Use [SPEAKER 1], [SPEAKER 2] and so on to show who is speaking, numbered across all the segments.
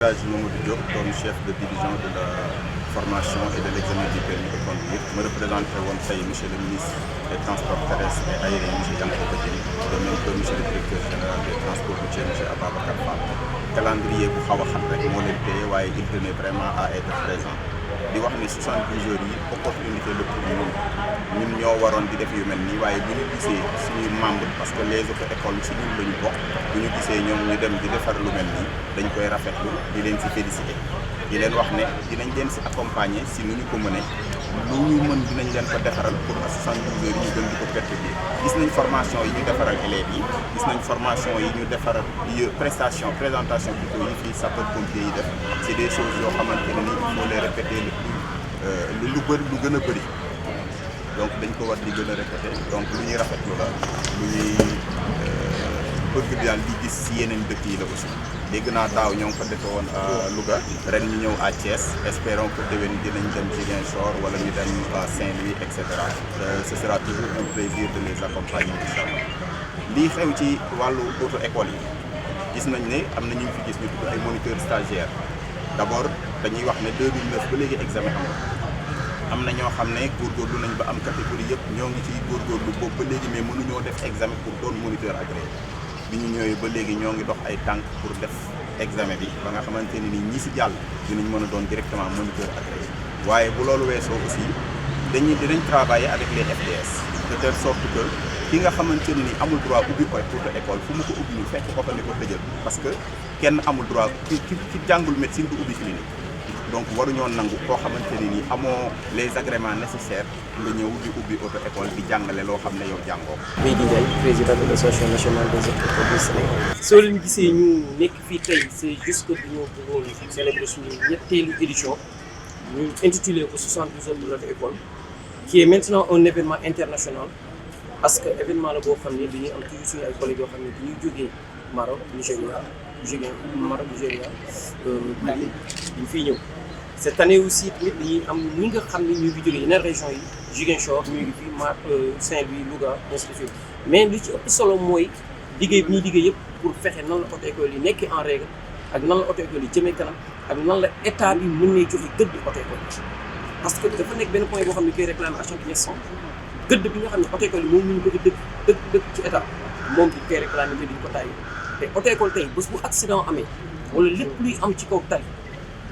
[SPEAKER 1] Elhadji Mamadou Diop, comme chef de division de la formation et de l'examen du permis de conduire. Je me représente monsieur le ministre des Transports terrestres et aériens, monsieur Yankhoba Diémé, de même que monsieur le directeur général des transports routiers, monsieur Ababacar Fall. Calendrier bu xaw a xam rek moo leen téye waaye il tenait vraiment à être présent. di wax ne 72 heures yi opportunité la pour ñun ñoo waroon di def yu mel nii waaye bu ñu gisee suñuy membre parce que les autres écoles ci ñun la ñu bokk bu ñu gisee ñoom ñu dem di defar lu mel nii dañ koy rafetlu di leen ci félicité di leen wax ne dinañ leen ci accompagner si nu ñu ko mënee lu ñu mën dinañ leen ko defaral pour 72 heures yi ñu gën di ko perpétuer gis nañ formation yi ñu defaral élèves yi gis nañ formation yi ñu defaral présentation plutôt yi fii sapeur pompier yi def c'est des choses yoo xamante ne ni il faut les répéter lu bëri lu gën a bëri donc dañ ko war di gën a répéter donc lu ñuy rafetlu la lu ñuy bëgg daal di gis si yeneen dëkk yi la aussi dégg naa daaw ñoo ngi ko defee woon Louga ren ñu ñëw à Thiès espérons que déwén dinañ dem Ziguinchor wala ñu dem Saint-Louis et cetera ce sera toujours un plaisir de les accompagner inchallah lii xew ci wàllu auto école yi gis nañ ne am na ñu fi gis ñu tudd ay moniteurs stagiaires d'abord dañuy wax ne 2009 ba léegi examen am na ñoo xam ne góorgóorlu nañ ba am catégorie yëpp ñoo ngi ciy góorgóorlu boobu ba léegi mais mënuñoo def examen pour doon moniteur agréé bi ñu ñëwee ba léegi ñoo ngi dox ay tànk pour def examen bi ba nga xamante ne ni ñi si jàll dinañ mën a doon directement moniteur agréé waaye bu loolu weesoo aussi dinañ travailler avec les FDS de telle sorte que ki nga xamante ne ni amul droit ubbi auto école fu mu ko ubbi ñu fekk ko ni ko tëjal parce que kenn amul droit ci jàngul médecine du ubbi clinique donc waruñoo nangu koo xamante ne ni amoo les agréments nécessaires nga ñëw di ubbi auto école di jàngale loo xam ne yow jàngoo.
[SPEAKER 2] Meydi Ndiaye président de l'association nationale des écoles du Sénégal. soo leen gisee ñu nekk fii tey c'est juste que dañoo bëggoon célébrer suñu ñetteelu édition ñu intitulé ko 72 heures de l'auto-école qui est maintenant un événement international parce que événement la boo xam ne dañuy am toujours suñu ay collègues yoo xam ne dañuy jógee Maroc Nigéria Mali ñu fiy ñëw. cette année aussi tamit dañuy am ñi nga xam ne ñu ngi jógee yeneen régions yi Ziguinchor ñu ngi fi Saint-Louis Louga ainsi de suite mais li ci ëpp solo mooy liggéey bi ñuy liggéey yëpp pour fexe nan la auto école yi nekkee en règle ak nan la auto école yi jëmee kanam ak nan la état bi mën nay joxe gëdd auto école parce que dafa nekk benn point boo xam ne koy réclamer à chaque instant gëdd bi nga xam ne auto école yi moom ñu bëgg dëkk ci état moom di koy réclamer te duñ ko tàyyi te auto école tey bés bu accident amee wala lépp luy am ci kaw tali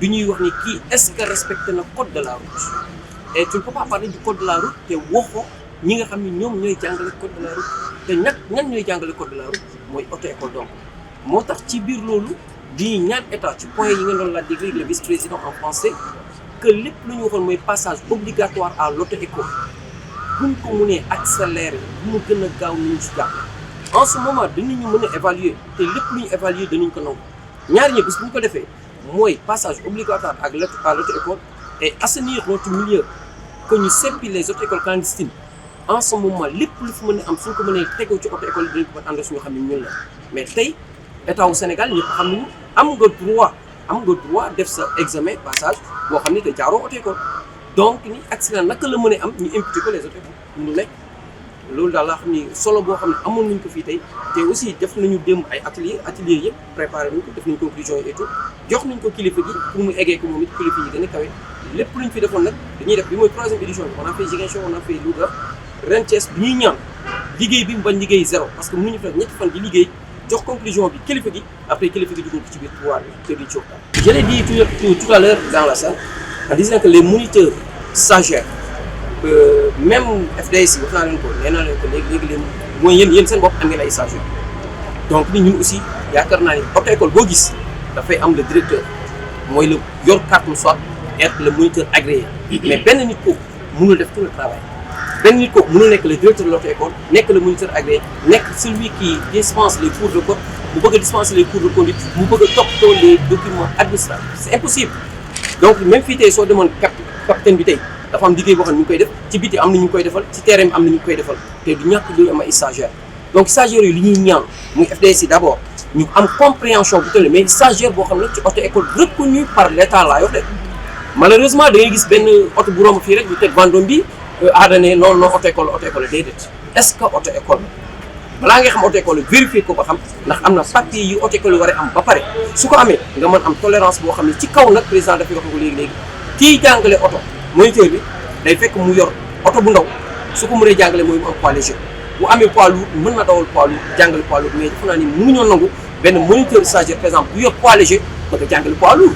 [SPEAKER 2] du ñuy wax ni kii est-ce que respecté na code de la route et tu ne peux pas parler du code de la route te waxoo ñi nga xam ne ñoom ñooy jàngale code de la route te ñan ñooy jàngale code de la route mooy auto école donc moo tax ci biir loolu di ñaan état ci point yi nga doon la déglu le vice-président en français que lépp lu ñu waxoon mooy passage obligatoire à l'auto école buñ ko mënee accélérer bu mu gën a gaaw ni ñu ci jàpp en ce moment dinañu mën a évaluer te lépp lu ñu évaluer danañ ko nangu ñaari ñi bis bu ñu ko defee mooy passage obligatoire à l'auto-école et assainir notre milieu que ñu seppi les auto-écoles clandestines en ce moment lépp lu fi mën a am suñ ko mënee tegoo ci auto-école dinañ ko mën ànd suñu xam ne ñun la mais tey état wu Sénégal ñëpp xam nañu am nga droit def sa examen passage boo xam ne te jaaroo auto-école donc ni accident naka la mën a am ñu imputé ko les auto-écoles ñu nekk loolu daal laa xam ni solo boo xam ne amoon nañ ko fii tey te aussi def nañu démb ay atelier yëpp préparé nañ ko def nañ conclusion yi et tout jox nañ ko kilifa gi pour mu eggee ko moom it kilifa yi gën a kawe lépp luñ fi defoon nag dañuy def bi mooy 3e édition bi on a fait Ziguinchor on a fait Louga ren Thiès bi ñuy ñaan liggéey bi mu bañ liggéey zéro parce que mënuñu fa ñetti fan di liggéey jox conclusion bi kilifa gi après kilifa gi dugal ko ci biir pouvoir bi te di coow. Je l'ai dit tout à l'heure dans la salle en disant que les moniteurs stagiaires même FDS yi wax naa leen ko nee naa leen ko léegi mooy yéen seen bopp am ngeen ay stagiaires donc ni ñun aussi yaakaar naa ni auto école boo gis dafay am le directeur mooy le yor carte soit être le moniteur agréé mais benn nit kooku mënul def tout le travail benn nit kooku mënul nekk le directeur de l'auto école nekk le moniteur agréé nekk celui qui dispense les cours de code mu bëgg a dispenser les cours de conduite mu bëgg a toppatoo les documents administratifs c'est impossible donc même fii tey soo demoon capitaine bi tey dafa am liggéey boo xam ne ñu ngi koy def ci biti am na ñu koy defal ci terrain bi am na ñu koy defal te du ñàkk du am ay stagiaires donc stagiaires yi li ñuy ñaan muy FDS yi d'abord ñu am compréhension bu tële mais stagiaire boo xam ne ci auto école reconnu par l'état laa yor de malheureusement da ngay gis benn auto bu romb fii rek ñu teg vendome bi aadane non auto école déedéet est-ce que auto école balaa nga xam auto-école vérifier ko ba xam ndax am na papier yu auto-école war a am ba pare su ko amee nga mën am tolérance boo xam ne ci kaw nag président dafay wax ko léegi kii jàngale oto moniteur bi day fekk mu yor oto bu ndaw su ko mënee jàngale mooy mu am poids léger bu amee poids lourd mën na dawal poids lourd jàngale poids lourd mais defe naa ni mënuñoo nangu benn moniteur stagiaire par exemple bu yor poids léger ba nga jàngale poids lourd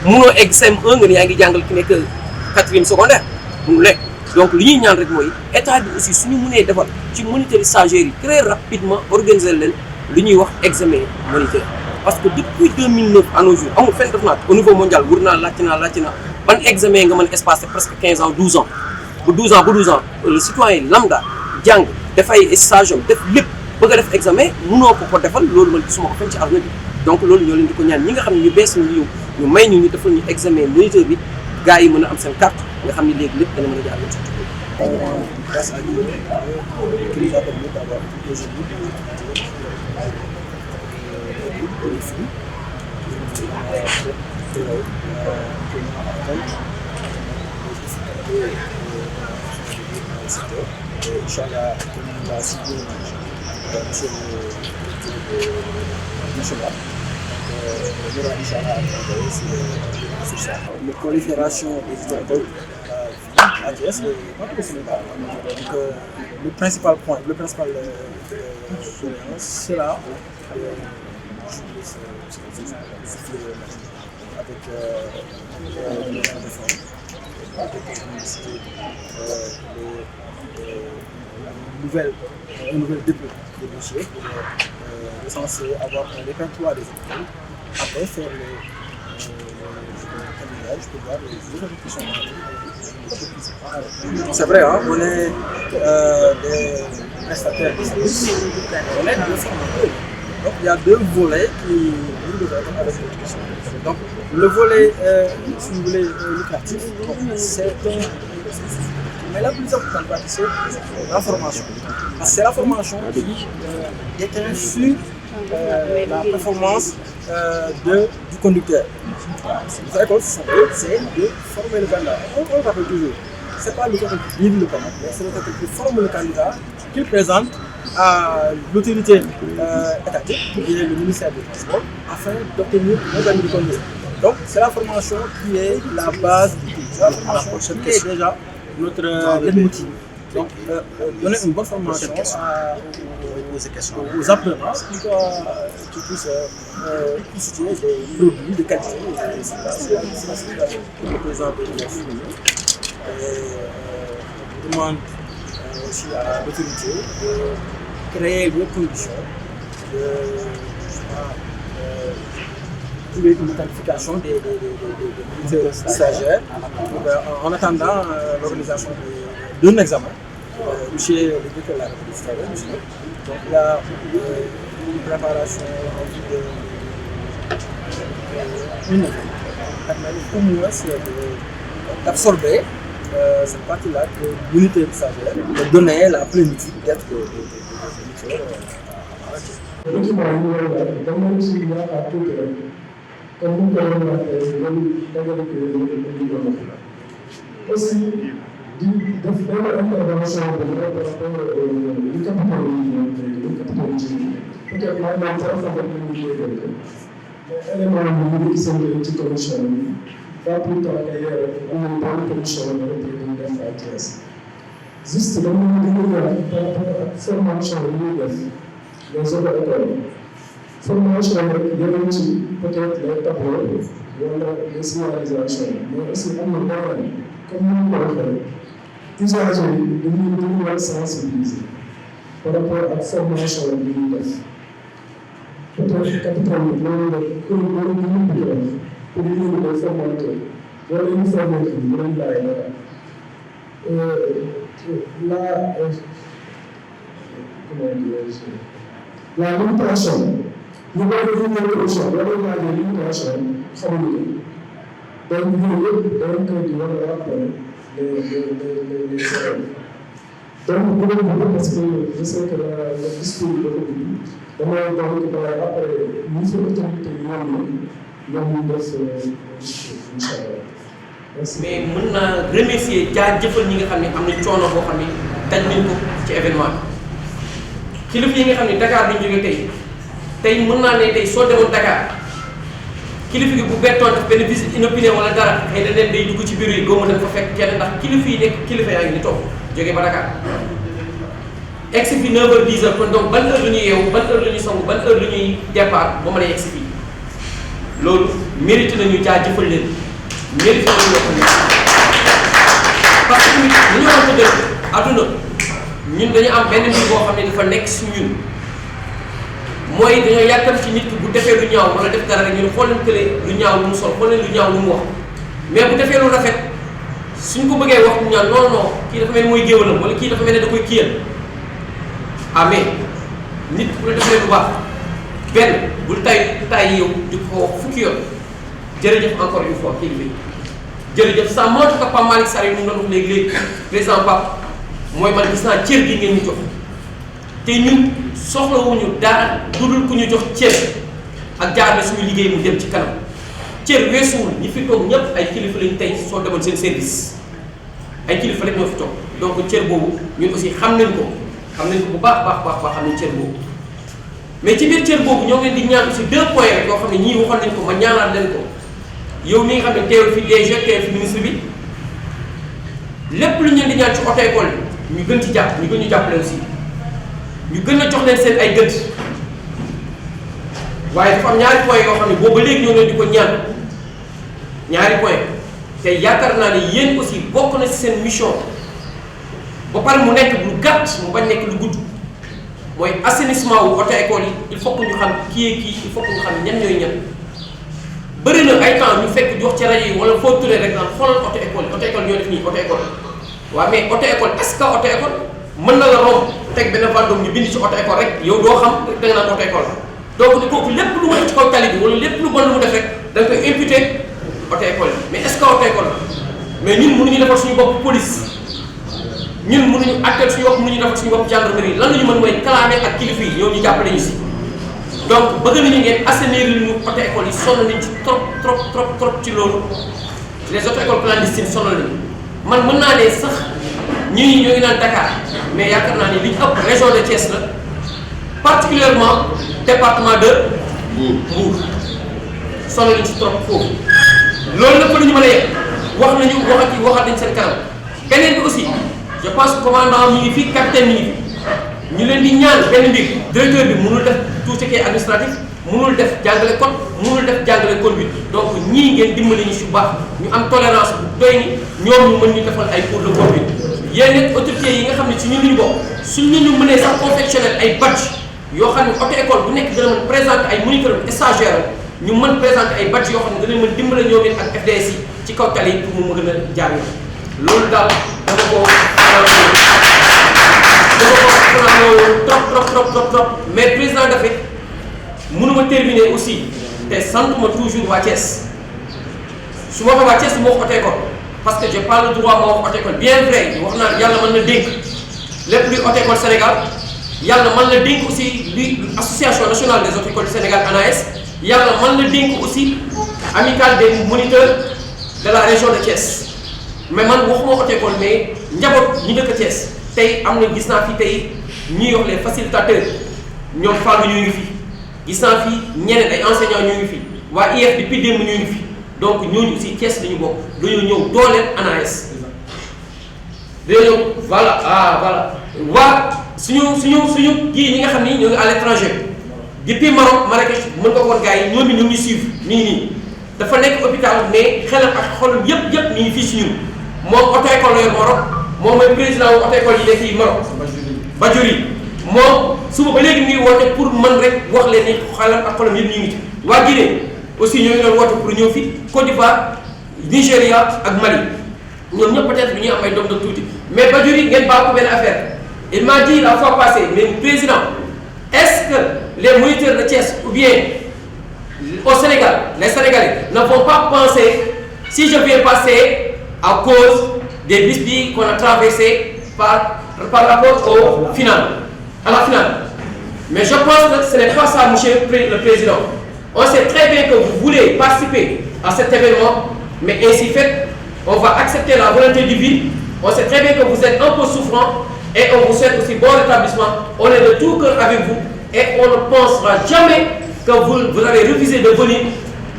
[SPEAKER 2] mënoo egg CM1 nga ne yaa ngi jàngal ki nekk 4e secondaire mënu lekk donc li ñuy ñaan rek mooy état bi aussi suñu mënee defal ci moniteur stagiaires yi très rapidement organiser leen li ñuy wax examen moniteur parce que depuis 2009 à nos jours amul fenn def naa au niveau mondial wër naa laajte naa ban examen nga mën a espacer presque 15 ans 12 ans bu 12 ans le citoyen lambda jàng def ay stage am def lépp bëgg a def examen mënoo ko defal loolu man gisuma ko fenn ci àdduna bi donc loolu ñoo leen di ko ñaan ñi nga xam ne ñu bees ñu ñu may ñu defal ñu examen moniteur bi gars yi mën a am seen carte nga xam ne léegi lépp dana mën a jaar ci
[SPEAKER 3] grâce à Dieu qui nous a permis d'avoir aujourd'hui des flux Inch'Allah, comme l'a cité monsieur le national, il y aura Inch'Allah à travailler sur ça. La prolifération des écoles à Thiès, pas au Sénégal. Donc, le principal point, le principal c'est là avec les gens de forme, avec un nouvel dépôt de dossiers pour censé avoir un répertoire des écoles, après faire le cabinet pour voir les autres qui sont c'est vrai, hein, on est des prestataires de services, on est deux formateurs. Donc il y a deux volets qui nous avec l'éducation. Donc le volet, si vous voulez, lucratif, c'est mais la plus importante partie, c'est la formation. Parce que c'est la formation qui détermine sur la performance du conducteur. Notre école, c'est de former le candidat. On le rappelle toujours. Ce n'est pas le candidat qui livre le candidat, mais c'est le candidat qui forme le candidat, qu'il présente à l'autorité étatique, qui est le ministère des Transports, afin d'obtenir un permis de conduire. Donc, c'est la formation qui est la base du tout. C'est la formation qui est déjà notre leitmotiv. Donc, donner une bonne formation aux apprenants qui puissent utiliser des produits de qualité. C'est le président de la souligné. On demande aussi à l'autorité de créer des conditions trouver une qualification des stagiaires en attendant l'organisation d'un examen chez le directeur de la République stagiaire. Donc il y a une préparation en vue d'une au moins d'absorber cette partie-là de l'unité de stagiaire, de donner la plénitude d'être
[SPEAKER 4] aussi di def benn intervention bu par rapport li capitaux yi peut-être maanaam sax sax rek ñu ngi koy mais élément bi ñu ngi gisee ci commission bi pas plus tard d'ailleurs am nañu benn commission bi rek dañuy def à Thiès juste dama gën a ñëwaat par rapport ak formation yi ñuy def les auto-écoles formation rek yeneen ci peut-être les tableaux wala les signalisations mais aussi am na moyen comme ni ñu ko waxee usagers yi dañuy war a sensibiliser par rapport ak formation bi ñuy def peut-être capital bi loolu la loolu ñu mën di def pour ñu mën a formateur wala ñu former kii ñu leen laaj la limitation ñu bëri ñu ñëw émission wala laajee limitation xamuñu ko donc ñun yëpp dañ koy di war a rappeler les élèves donc bu doon bëgg parce que je sais que le discours bi dafa gudd damay donc après ñu fi autorité ñoom ñu def incha allah.
[SPEAKER 2] mais mën naa remercier jaajëfal ñi nga xam ne am nañ coono boo xam ne daj nañ ko ci événement bi kilifa yi nga xam ne Dakar dañu jógee tey mën naa ne tey soo demoon Dakar kilifa gi bu bettoon def benn visite inopinée wala dara xëy na leen day dugg ci bureau yi góob dañ ko fekk kenn ndax kilifa yi nekk kilifa yaa ngi ni toog jógee ba Dakar. egsi fi 9h 10h kon donc ban heure la ñuy yeewu ban heure la ñuy sangu ban heure la ñuy départ ba mën a egsi fii loolu mérite nañu jaajëfal leen mérite nañu wax ne parce que li ñu war a def àdduna ñun dañu am benn mbir boo xam ne dafa nekk si ñun mooy dañoo yàkkam ci nit ki bu defee lu ñaaw wala def dara rek ñun xool leen kële lu ñaaw lu mu sol xool leen lu ñaaw lu mu wax mais bu defee lu rafet suñ ko bëggee wax ñu ñaan non non kii dafa mel mooy géwalam wala kii dafa mel ne da koy kiyal mais nit ku la defee lu baax benn bul tay yow di ko wax fukki yoon jërëjëf encore une fois kilifa yi jërëjëf ça montre que Pape Malick Sarr yi mu doon wax léegi président Pape mooy man gis naa cër gi ngeen ñu jox te ñun soxlawuñu dara dudul ku ñu jox cër ak jaarale suñu liggéey mu dem ci kanam cër weesuwul ñi fi toog ñëpp ay kilifa lañ tey soo demoon seen service ay kilifa rek ñoo fi toog donc cër boobu ñun aussi xam nañ ko bu baax xam nañ cër boobu mais ci biir cër boobu ñoo ngi leen di ñaan aussi 2 points rek yoo xam ne ñii waxoon nañ ko ma ñaanaat leen ko yow mi nga xam ne teewul fi DG teewul fi ministre bi lépp lu ñu leen di ñaan ci auto école ñu gën ci jàpp ñu gën ñu jàppale aussi ñu gën a jox leen seen ay gëdd waaye dafa am ñaari points yoo xam ne boobu ba léegi ñoo leen di ko ñaan ñaari points te yaakaar naa ne yéen aussi bokk na ci seen mission ba pare mu nekk lu gàtt mu bañ nekk lu gudd mooy assainissement wu auto école yi il faut que ñu xam kii il faut que ñu xam ñan ñooy ñan bëri na ay temps ñu fekk di wax ci rajo yi wala foo turee rek naan xoolal auto école ñoo def nii auto école waaw mais auto école est-ce que auto école mën na la romb teg benn vendome ñu bind ci auto école rek yow doo xam da nga naan auto école donc kooku lépp lu mu def ci kaw tali bi wala lépp lu bon lu mu def rek da nga koy imputer auto école mais est-ce que auto école mais ñun mënuñu defal suñu bopp police ñun mënuñu àtteel suñu bopp mënuñu defal suñu bopp gendarmerie lan la ñu mën mooy clamé ak kilifa yi ñoo ñu jàppale ñu si donc bëgg nañu ngeen assainir ñu auto école yi sonn nañ ci trop ci loolu les auto écoles clandestines sonal nañu man mën naa ne sax ñii ñoo ngi naan Dakar mais yaakaar naa ne li ëpp région de Thiès la particulièrement département de Mbour sonal nañ ci trop foofu loolu la fa lu ñu mën a yegg wax nañu waxat nañ seen kanam beneen bi aussi je pense que commandant mi ngi fi capitaine mi ngi fi ñu leen di ñaan benn mbir directeur bi mënul def tout ce qui est administratif mënul def jàngale code mënul def jàngale conduite donc ñii ngeen dimbali ñu si baax ñu am tolérance bu doy ni ñoom ñu mën ñu defal ay cours de conduite yéen nag autorités yi nga xam ne ci ñun ñu bokk suñ ñu mënee sax confectionner ay badge yoo xam ne auto école bu nekk dina mën présenter ay moniteur stagiaire ñu mën présenter ay badge yoo xam ne dina mën dimbale ñoom it ak FDS yi ci kaw tali yi pour mu gën a jaar loolu daal dama ko trop mais président dafay mënuma terminer aussi te santuma toujours waa Thiès su ma ko waa Thiès su ma wax auto école parce que j'ai pas le droit ma wax auto école bien vrai wax naa yàlla mën na dénk lépp luy auto école Sénégal yàlla mën na dénk aussi luy association nationale des auto écoles du Sénégal ANAS yàlla mën na dénk aussi amicale des moniteurs de la région de Thiès mais man waxuma auto école mais njaboot ñi dëkk Thiès tey am na gis naa fi tey ñuy wax les facilitateurs ñoom Fallou ñu ngi fi gis naa fi ñeneen ay enseignants ñu ngi fi waa IEF depuis démb ñu ngi fi donc ñooñu aussi Thiès lañu bokk dañoo ñëw dooleel ANAS dañoo ñëw voilà waa suñu kii ñi nga xam ni ñoo ngi à l'étranger depuis Maroc Marrakech mën nga ko woon gars yi ñoom ñu ngi suivre nii dafa nekk hôpital mais xelam ak xolam yëpp mi ngi fii si ñun moom auto école la yor Maroc moom mooy président wu auto école yi nekk yi Maroc Bajuri moom suba ba léegi mi ngi woote pour mën rek wax leen ni xelam ak xolam yëpp ñu ngi ci waa Guinée aussi ñoo ngi doon woote pour ñëw fi Côte d'Ivoire Nigéria ak Mali ñoom ñëpp peut-être bi ñuy am ay doom de tuuti mais Bajuri ngeen baal ko benn affaire il m'a dit la fois passée mais président est-ce que les moniteurs de Thiès ou bien au Sénégal les Sénégalais ne vont pas penser si je viens passer à cause des bisbilles qu'on a traversées par rapport au final à la finale mais je pense que ce n'est pas ça monsieur le président on sait très bien que vous voulez participer à cet événement mais ainsi fait on va accepter la volonté divine on sait très bien que vous êtes un peu souffrant et on vous souhaite aussi bon rétablissement. On est de tout cœur avec vous et on ne pensera jamais que vous avez refusé de venir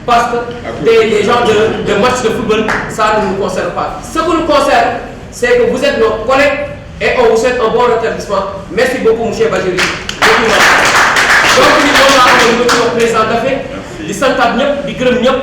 [SPEAKER 2] parce que des gens de match de football, ça ne nous concerne pas. Ce qui nous concerne, c'est que vous êtes nos collègues et on vous souhaite un bon rétablissement. Merci beaucoup, M. Badjiri. Donc, nous sommes président d'affaires, di santaat ñëpp di gërëm ñëpp